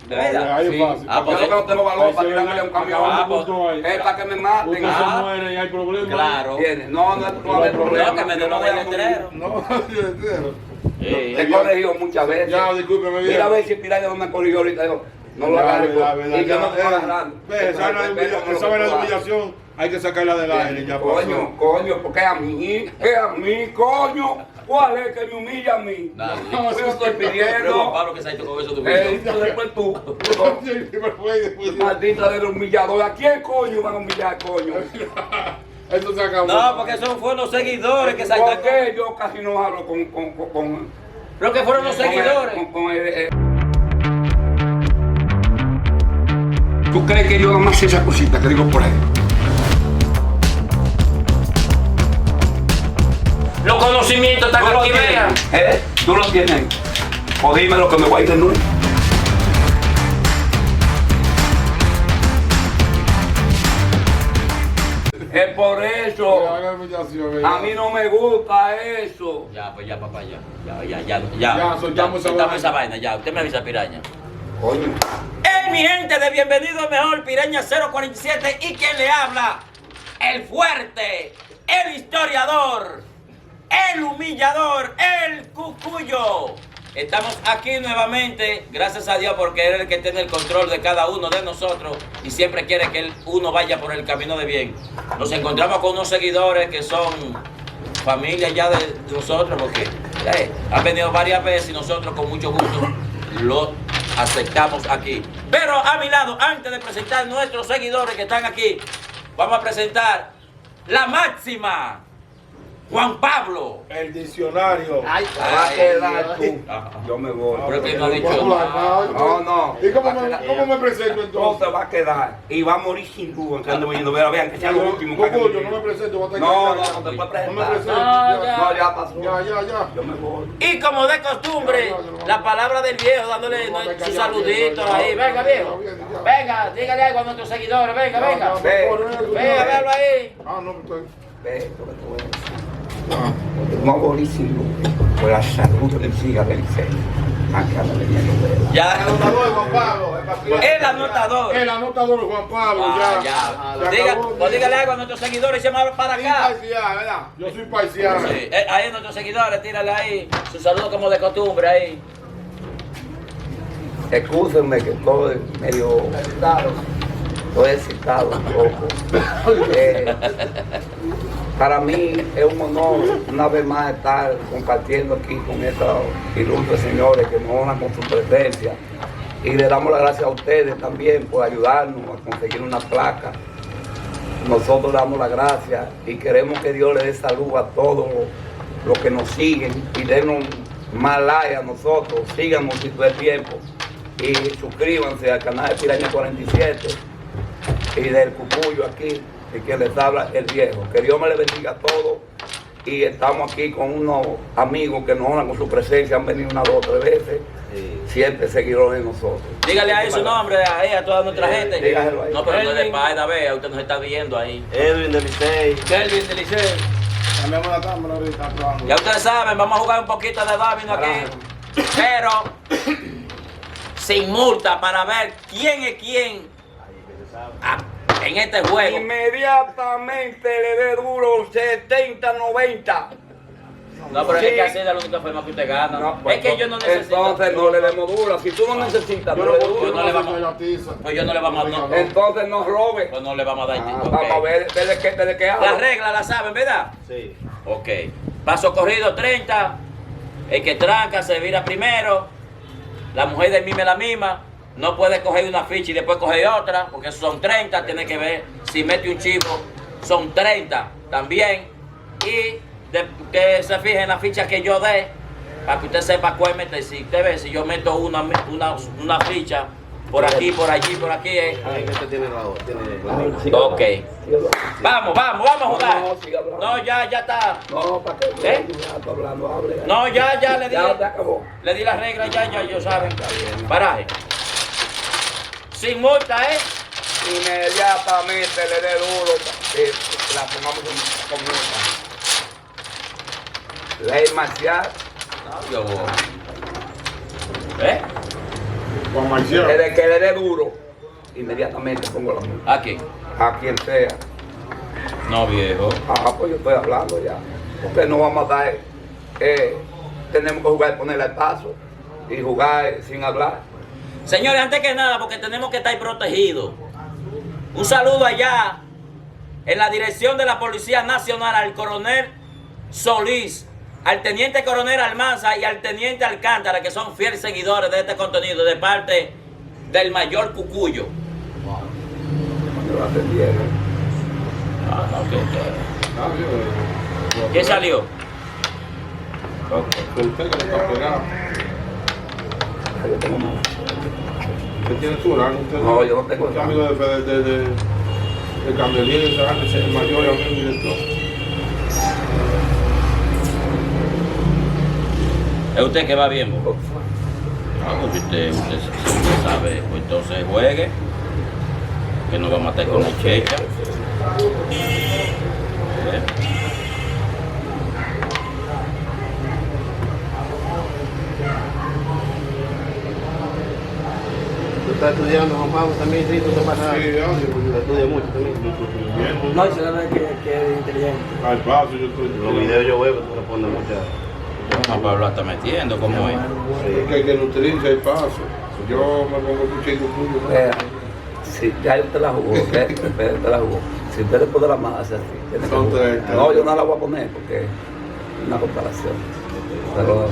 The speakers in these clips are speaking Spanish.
¿De verdad? Ahí es Sí. fácil. Porque yo no tengo valor para tirarle un camión. pues, Es para que me maten. Usted se muere y hay problemas. Claro. ¿Entiendes? No va a haber problema. No, que me Yo no voy den a el morir. letrero. No, yo entiendo. Sí. Te he corregido muchas veces. Ya, discúlpeme, Mira a ver si Piraña no me corrigió ahorita. Digo, no lo agarre. Y yo no estoy agarrando. Esa vaina de humillación hay que sacarla del aire. Ya pasó. Coño, porque a mí, coño. ¿Cuál es que me humilla a mí? Nadie. Yo estoy Pero Juan pidiendo. Pablo, que se ha hecho con eso tu vida. Después tú. Sí, me fue después. Maldita del humillador. ¿A quién coño van a humillar, coño? Esto se acabó. No, porque esos fueron los seguidores que se ¿Por qué yo casi no hablo con Pero que fueron los seguidores. ¿Tú crees que yo nada más sé esa cosita que digo por ahí? Los conocimientos están ¿Tú lo aquí, vean. tienes? ¿Tú lo tienes? O dime lo que me voy a ir de nuevo. Es por eso. A mí no me gusta eso. Ya, pues ya, papá, ya. Soltamos esa vaina, ya. Usted me avisa, Piraña. Coño. Mi gente de Bienvenido al Mejor, Piraña 047. ¿Y quién le habla? El fuerte, el historiador, el humillador, el cucuyo. Estamos aquí nuevamente, gracias a Dios, porque Él es el que tiene el control de cada uno de nosotros y siempre quiere que uno vaya por el camino de bien. Nos encontramos con unos seguidores que son familia ya de nosotros, porque han venido varias veces y nosotros con mucho gusto los aceptamos aquí. Pero a mi lado, antes de presentar nuestros seguidores que están aquí, vamos a presentar la máxima. Juan Pablo. El diccionario. Ay, va a quedar tú. Yo me voy. Pero que no ha dicho No. ¿Y cómo me presento No entonces? te va a quedar. Y va a morir sin duda. Que ande viendo. Vean que sea lo último. Yo no me presento. Voy a tener No, que- no te puedes No me presentar. presento. No, ya pasó. Ya. Yo me voy. Y como de costumbre, la palabra del viejo, dándole sus saluditos ahí. Venga, viejo. Venga, dígale algo a nuestros seguidores. Venga. Venga, véalo ahí. No, pues. Ve esto que te voy a decir. No morir sin duda. Por la salud de mis hijas del cielo. Acá la venía novela. Ya. Anotador Juan Pablo. El anotador. El anotador Juan Pablo, ya. Pues dígale algo a nuestros seguidores y se me para acá. Yo soy paisiano. Sí, ahí a nuestros seguidores, tírale ahí su saludo como de costumbre ahí. Excúsenme que estoy medio excitado. Estoy excitado un poco. Para mí es un honor una vez más estar compartiendo aquí con estos ilustres señores que nos honran con su presencia. Y le damos las gracias a ustedes también por ayudarnos a conseguir una placa. Nosotros damos las gracias y queremos que Dios le dé salud a todos los que nos siguen y denos más like a nosotros. Síganos si todo el tiempo y suscríbanse al canal de Piraña 47 y del Cucuyo aquí. Y que les habla el viejo. Que Dios me le bendiga a todos. Y estamos aquí con unos amigos que nos honran con su presencia. Han venido unas 2 o 3 veces. Sí. Siempre seguidores de nosotros. Dígale ahí su nombre, ahí a toda nuestra gente. Dígaselo ahí. No, pero no es de Paida, vea, usted nos está viendo ahí. Edwin del Licey. Kelvin del Licey. Cambiamos la cámara ahorita. Ya ustedes saben, vamos a jugar un poquito de domino aquí. Pero sin multa para ver quién es quién. En este juego. Inmediatamente le dé duro 70-90. No, pero Sí. es que así es la única forma que usted gana. No, es que yo no necesito. Entonces no le demos duro. Si tú no necesitas, no le des duro. no le vamos- Pues yo no le vamos a dar. Entonces no robe. Pues no le vamos a dar. Ok. Vamos a ver desde que hablo. Las reglas las saben, ¿verdad? Sí. Ok. Paso corrido 30. El que tranca se vira primero. La mujer del mismo es la misma. No puede coger una ficha y después coger otra, porque son 30. Tiene que ver si mete un chivo. Son 30 también. Y que se fije en la ficha que yo dé, para que usted sepa cuál meter. Si usted ve, si yo meto una ficha por aquí, por allí, por aquí. Ay, que usted tiene la tiene. Ok. Vamos a jugar. No, siga hablando. No, ya está. No, para que ¿Eh? estoy hablando, hable. No, ya le di. Ya te acabó. Le di las reglas, ya ellos saben. Paraje. Sin multa, Inmediatamente le dé duro. La pongamos con multa. Ley marcial. No, yo. ¿Eh? Juan Marcial. Desde que le dé duro, inmediatamente pongo la multa. ¿A quién? A quien sea. No, viejo. Pues yo estoy hablando ya. Porque no vamos a dar, tenemos que jugar, ponerle el paso y jugar sin hablar. Señores, antes que nada, porque tenemos que estar protegidos. Un saludo allá en la dirección de la Policía Nacional al coronel Solís, al teniente coronel Almanza y al teniente Alcántara, que son fieles seguidores de este contenido de parte del mayor Cucuyo. Me lo atendieron. ¿Quién salió? Usted que le está pegado. Yo tengo más. ¿Usted tiene su rango? No, yo no tengo Usted es amigo de Candelín, ese es el mayor y amigo director. ¿Es usted que va bien? Pues usted sabe, pues entonces juegue, que no va a matar con la checha. ¿Tú estás estudiando, Juan Pablo, también? Sí, tú te pasas. Sí, ya, Tú estudias mucho también. bien. No, y se ve que es inteligente. Al paso, yo estoy. Los videos yo veo que tú respondes muchas. Juan Pablo está metiendo, ¿cómo es? Es que hay que nutrirse al paso. Yo me pongo un chico tuyo. Vea, si ya usted la jugó, usted la jugó. Si usted después de la masa, así, tiene que Son jugar. 30. No, yo no la voy a poner porque es una comparación. Pero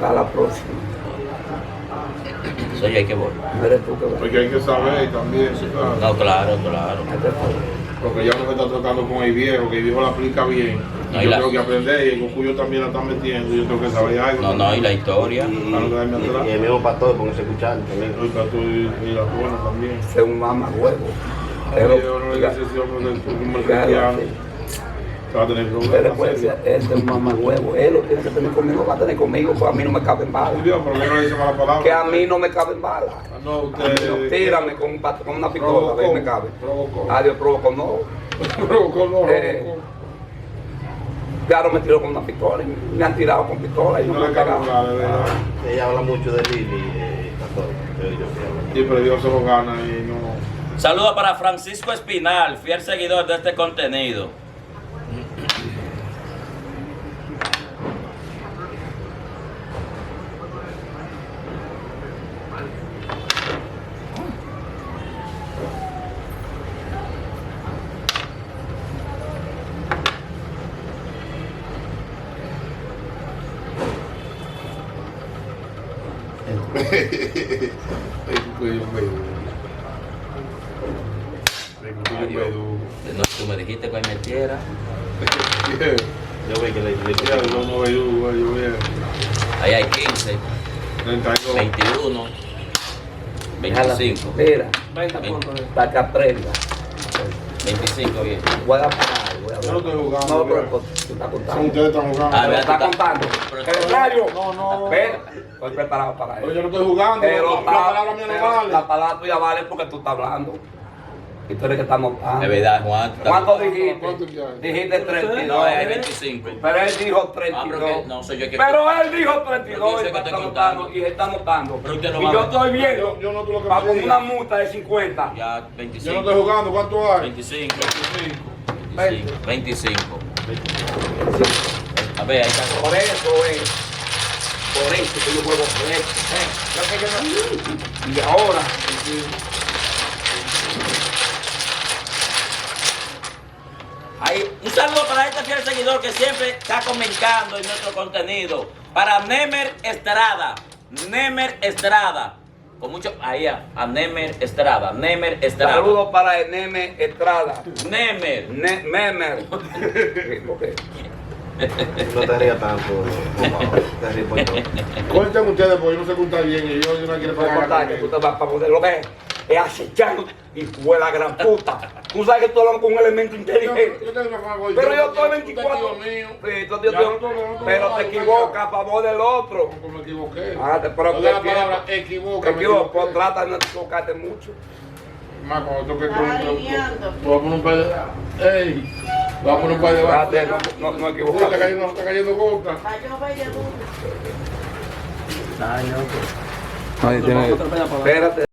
a la próxima. Soy hay que voy. No eres tú que vas. Porque hay que saber también. ¿sabes? No, claro, claro. Porque ya no me está tratando con el viejo, que el viejo la aplica bien. Y No, y yo la- tengo que aprender, y el Cucuyo también la está metiendo, yo tengo que saber algo. No, no, y la historia. Para no quedarme atrás. Y el mismo pastor, póngase a escuchar también. Y para tú y la buena también. Es un mamá huevo. Yo no le dice ese hombre del como el cristiano. Va a tener Usted problemas. puede decir, este es un mamá huevo. Él lo tiene que tener conmigo, va a tener conmigo, pues a mí no me caben balas. Dios, ¿por qué no le dice mala palabra? Que a mí no me caben balas. No, A mí no, usted. tírame con una pistola, a ver, me cabe. Provocó. Adiós, provocó, no. Provocó, no, Eh, Claro, me tiró con una pistola y me han tirado con pistola y no no me le han cago pegado. de verdad. Ella habla mucho de Lili, pastor. Pero yo sí hablo. Sí, pero Dios se lo gana y no. Saludos para Francisco Espinal, fiel seguidor de este contenido. El Cucuyo medio. El Cucuyo medio. No, tú me dijiste que hoy metiera. Yo veo que le Ya, yo no veo, yo veo. Ahí hay 15, 32. 21, 25. Mira, 30 puntos. para que aprenda. 25 bien. Voy a parar, voy a Yo no estoy jugando. No, pero vea. pues, tú estás Son contando. ustedes están jugando. Ah, vea, Está tú estás- contando. pero- Secretario. No, no. Ven, estoy preparado para Pero eso. yo no estoy jugando. Pero La palabra mía no pero vale. la palabra tuya vale porque tú estás hablando. Y tú eres que estás notando. Es verdad, Juan. tú estás- ¿Cuánto dijiste? ¿Cuánto ya? Dijiste 32. No, hay 25. Pero él dijo Ah, pero 32. que no soy yo que. Pero él dijo Pero 32 yo sé y que está estoy anotando contando. y se está anotando. Pero usted no Y va a yo ver. estoy viendo Yo no tú lo que para me con una digas. multa de 50. Ya, Yo no 25. estoy jugando. ¿Cuánto hay? 25. 25. 25. A ver, ahí está. Por eso que yo juego por eso. Y ahora, Ahí, un saludo para este fiel seguidor que siempre está comentando en nuestro contenido. Para Nemer Estrada. Nemer Estrada. Con mucho. Ahí, a Nemer Estrada. Nemer Estrada. saludos para Eneme Estrada. Nemer. Memer. Sí, porque No te rías tanto, Juan Pablo. Te ríes por todo. Cuenten ustedes, porque yo no sé contar bien y yo no quiero no pagar. importa que tú te vas para poder lo ves. Es acechando y fue la gran puta. Tú sabes que estoy hablando con un elemento inteligente. Yo tengo una fama, Pero yo estoy usted es 24. tío mío. Sí, tú eres Ya, tío- no, pero no, te no, equivocas a favor del otro. Me equivoqué. Ah, pero Oiga la te palabra te equivoca. equivoco, trata de no equivocarte mucho. Más cuando toque Está alineando. tú vas a poner un par de. ¡Ey! Vas a poner un par de. Trate de no Está equivocarte. cayendo gota. Va a llover de duro. Ay, no, Ahí tiene. Espérate.